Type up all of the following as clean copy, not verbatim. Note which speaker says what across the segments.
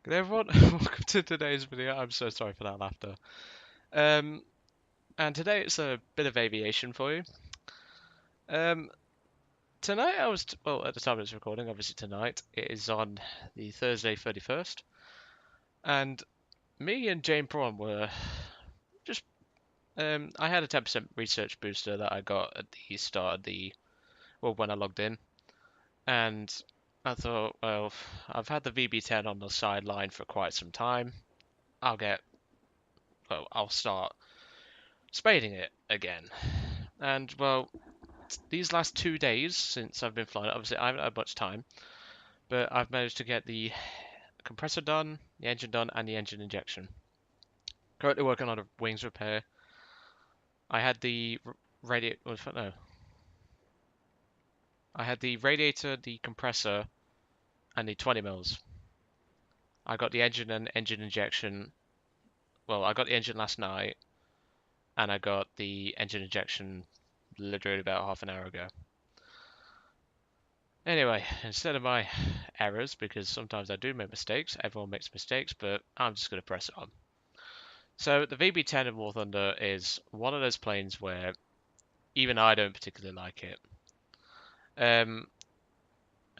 Speaker 1: Good everyone, welcome to today's video. I'm so sorry for that laughter. And today it's a bit of aviation for you. Tonight well, at the time of this recording, obviously tonight, it is on the Thursday 31st. And me and JamedPrawn were just, I had a 10% research booster that I got at the start of when I logged in. And I thought, well, I've had the VB-10 on the sideline for quite some time. I'll start spading it again. And well, these last 2 days since I've been flying, obviously I haven't had much time, but I've managed to get the compressor done, the engine done, and the engine injection. Currently working on a wings repair. I had the radiator, no, I had the radiator, the compressor, and the 20 mils. I got the engine and engine injection. Well, I got the engine last night, and I got the engine injection literally about half an hour ago. Anyway, instead of my errors, because sometimes I do make mistakes, everyone makes mistakes, but I'm just going to press it on. So the VB-10 in War Thunder is one of those planes where even I don't particularly like it.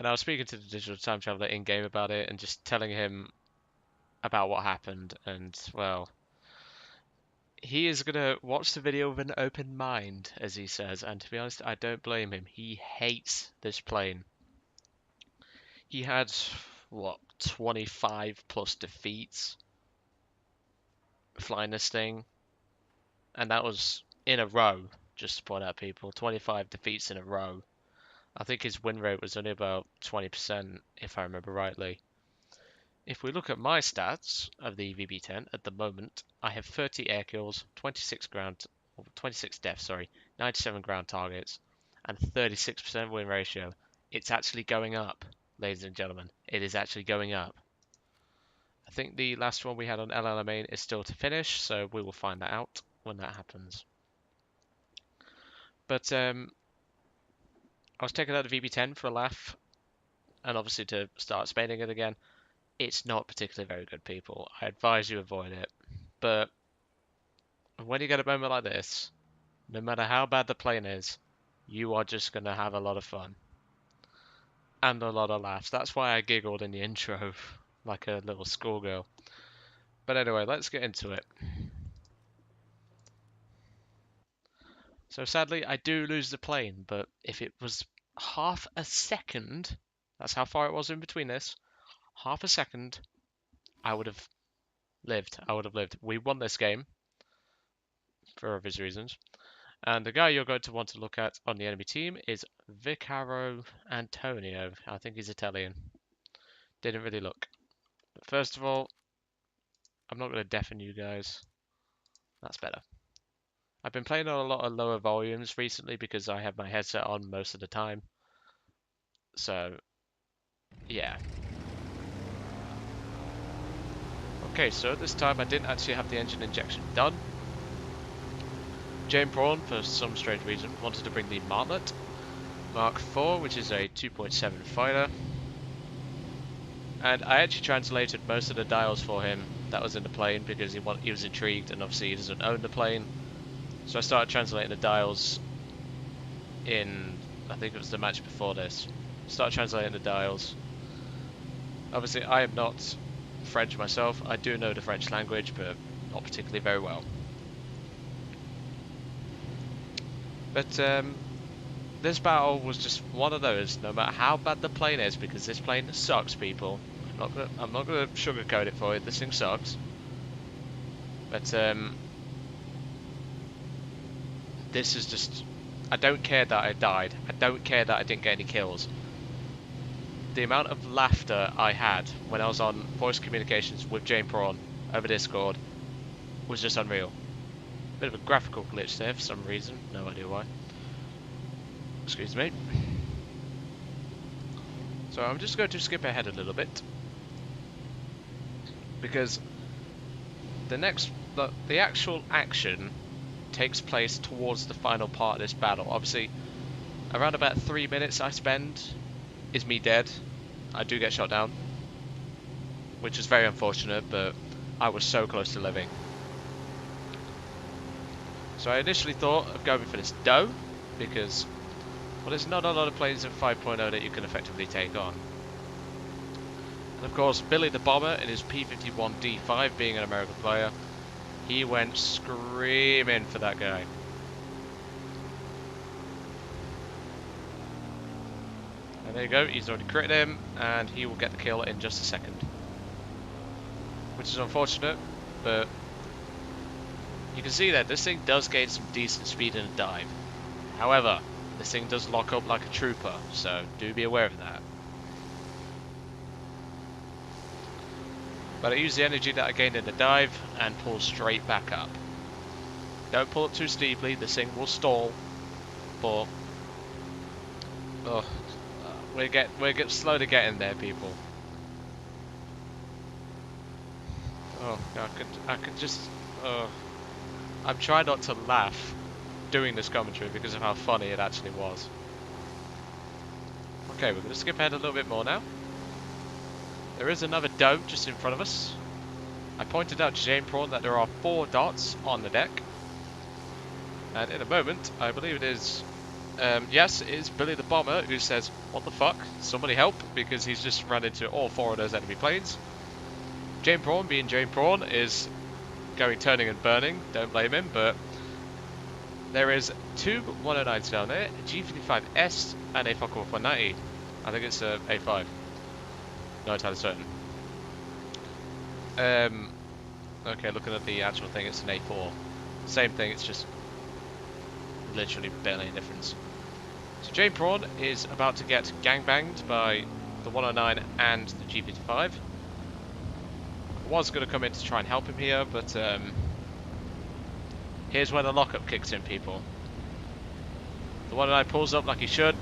Speaker 1: And I was speaking to the digital time traveler in-game about it and just telling him about what happened, and well, he is going to watch the video with an open mind, as he says, and to be honest, I don't blame him. He hates this plane. He had, what, 25 plus defeats flying this thing, and that was in a row, just to point out people, 25 defeats in a row. I think his win rate was only about 20%, if I remember rightly. If we look at my stats of the VB-10 at the moment, I have 30 air kills, 26 deaths, 97 ground targets, and 36% win ratio. It's actually going up, ladies and gentlemen. It is actually going up. I think the last one we had on LLMA is still to finish, so we will find that out when that happens. But I was taking out the VB-10 for a laugh, and obviously to start spading it again. It's not particularly very good, people. I advise you avoid it. But when you get a moment like this, no matter how bad the plane is, you are just going to have a lot of fun. And a lot of laughs. That's why I giggled in the intro, like a little schoolgirl. But anyway, let's get into it. So sadly, I do lose the plane, but if it was half a second, that's how far it was in between this, half a second, I would have lived. I would have lived. We won this game, for obvious reasons. And the guy you're going to want to look at on the enemy team is Vicaro Antonio. I think he's Italian. Didn't really look. But first of all, I'm not going to deafen you guys. That's better. I've been playing on a lot of lower volumes recently because I have my headset on most of the time. So, yeah. Okay, so this time I didn't actually have the engine injection done. JamedPrawn, for some strange reason, wanted to bring the Martlet Mark IV, which is a 2.7 fighter. And I actually translated most of the dials for him that was in the plane because he was intrigued, and obviously he doesn't own the plane. So I started translating the dials in, I think it was the match before this. Started translating the dials. Obviously I am not French myself. I do know the French language, but not particularly very well. But this battle was just one of those, no matter how bad the plane is, because this plane sucks, people. I'm not gonna sugarcoat it for you, this thing sucks. But this is just, I don't care that I died. I don't care that I didn't get any kills. The amount of laughter I had when I was on voice communications with JamedPrawn over Discord was just unreal. Bit of a graphical glitch there for some reason, no idea why. Excuse me. So I'm just going to skip ahead a little bit, because the actual action takes place towards the final part of this battle. Obviously, around about 3 minutes I spend is me dead. I do get shot down. which is very unfortunate, but I was so close to living. So I initially thought of going for this doe, because, well, there's not a lot of planes in 5.0 that you can effectively take on. And of course, Billy the Bomber in his P-51D5, being an American player, he went screaming for that guy. And there you go, he's already critted him, and he will get the kill in just a second. Which is unfortunate, but you can see that this thing does gain some decent speed in a dive. However, this thing does lock up like a trooper, so do be aware of that. But I use the energy that I gained in the dive and pull straight back up. Don't pull up too steeply, this thing will stall, but we're slowly getting there, people. Oh, I could just, I'm trying not to laugh doing this commentary because of how funny it actually was. Okay, we're going to skip ahead a little bit more now. There is another doe just in front of us. I pointed out to JamedPrawn that there are 4 dots on the deck. And in a moment, I believe it is, yes, it is Billy the Bomber who says, "What the fuck? Somebody help," because he's just run into all 4 of those enemy planes. JamedPrawn, being JamedPrawn, is going turning and burning, don't blame him, but there is 2 109s down there, a G55S and a Focke-Wulf 190. I think it's a A5. Not entirely certain. Okay, looking at the actual thing, it's an A4. Same thing, it's just literally barely a difference. So JamedPrawn is about to get gangbanged by the 109 and the G55. I was going to come in to try and help him here, but here's where the lockup kicks in, people. The 109 pulls up like he should.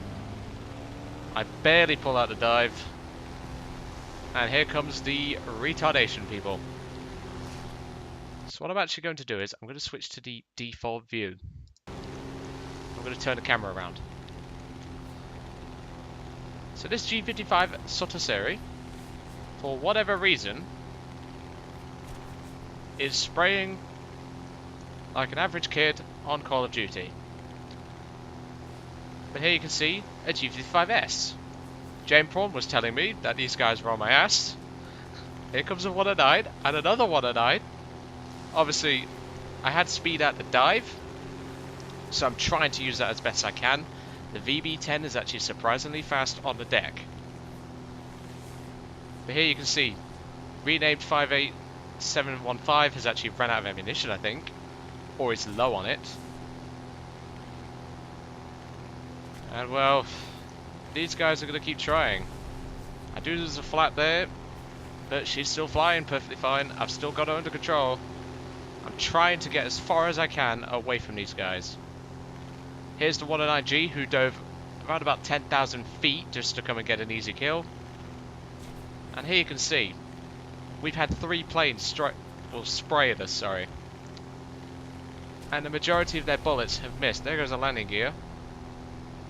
Speaker 1: I barely pull out the dive. And here comes the retardation, people. So what I'm actually going to do is I'm going to switch to the default view. I'm going to turn the camera around. So this G55 Sotoseri, for whatever reason, is spraying like an average kid on Call of Duty. But here you can see a G55S. JamedPrawn was telling me that these guys were on my ass. Here comes a 109 and another 109. Obviously, I had speed at the dive, so I'm trying to use that as best I can. The VB-10 is actually surprisingly fast on the deck. But here you can see, renamed 58715 has actually run out of ammunition, I think, or is low on it. And well, these guys are going to keep trying. I do lose a flat there, but she's still flying perfectly fine. I've still got her under control. I'm trying to get as far as I can away from these guys. Here's the 109G who dove around about 10,000 feet just to come and get an easy kill. And here you can see, we've had 3 planes spray at us, sorry. And the majority of their bullets have missed. There goes a landing gear.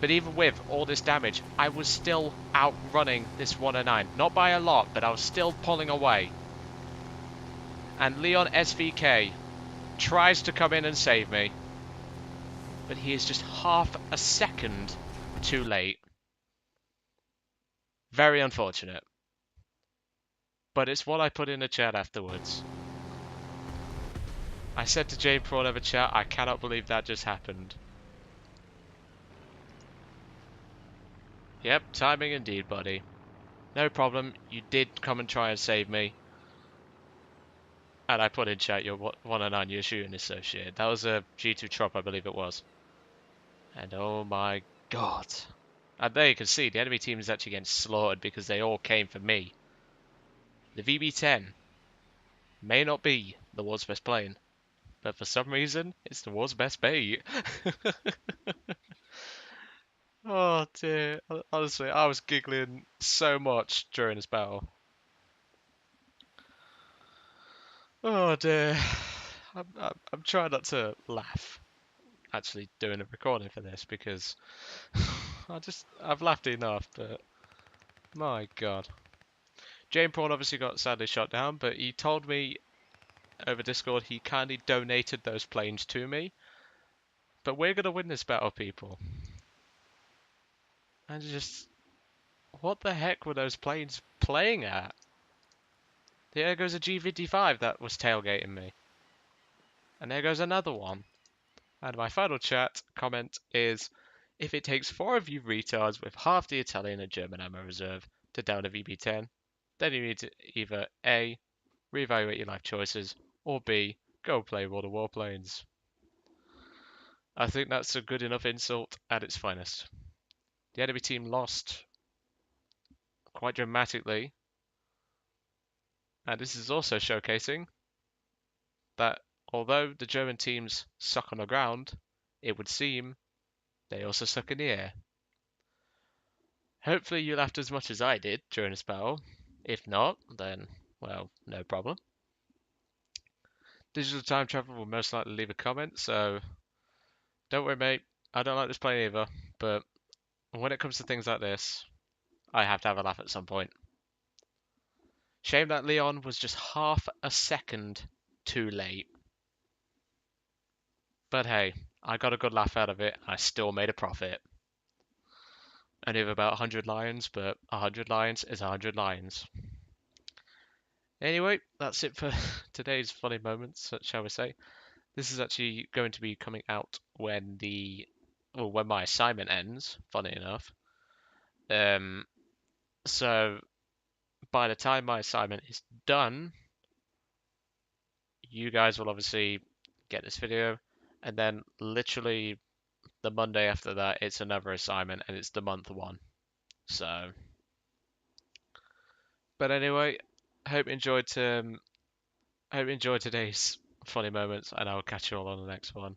Speaker 1: But even with all this damage, I was still outrunning this 109. Not by a lot, but I was still pulling away. And Leon SVK tries to come in and save me. But he is just half a second too late. Very unfortunate. But it's what I put in the chat afterwards. I said to JamedPrawn over chat, I cannot believe that just happened. Yep, timing indeed, buddy. No problem, you did come and try and save me. And I put in chat, your 109, you're shooting is so shit. That was a G2 Trop, I believe it was. And oh my god. And there you can see, the enemy team is actually getting slaughtered because they all came for me. The VB-10 may not be the world's best plane, but for some reason, it's the world's best bait. Oh dear, honestly, I was giggling so much during this battle. Oh dear, I'm trying not to laugh actually doing a recording for this because I've laughed enough, but my god. JamedPrawn obviously got sadly shot down, but he told me over Discord he kindly donated those planes to me. But we're gonna win this battle, people. And just, what the heck were those planes playing at? There goes a G55 that was tailgating me. And there goes another one. And my final chat comment is, if it takes 4 of you retards with half the Italian and German ammo reserve to down a VB-10, then you need to either A, reevaluate your life choices, or B, go play World of Warplanes. I think that's a good enough insult at its finest. The enemy team lost quite dramatically, and this is also showcasing that although the German teams suck on the ground, it would seem they also suck in the air. Hopefully you laughed as much as I did during this battle. If not, then, well, no problem. Digital Time Travel will most likely leave a comment, so don't worry, mate. I don't like this plane either, but when it comes to things like this, I have to have a laugh at some point. Shame that Leon was just half a second too late. But hey, I got a good laugh out of it. I still made a profit. Only of about 100 lions, but 100 lions is 100 lions. Anyway, that's it for today's funny moments, shall we say. This is actually going to be coming out when when my assignment ends, funny enough. So by the time my assignment is done, you guys will obviously get this video, and then literally the Monday after that, it's another assignment, and it's the month one. So, but anyway, hope you enjoyed today's funny moments, and I'll catch you all on the next one.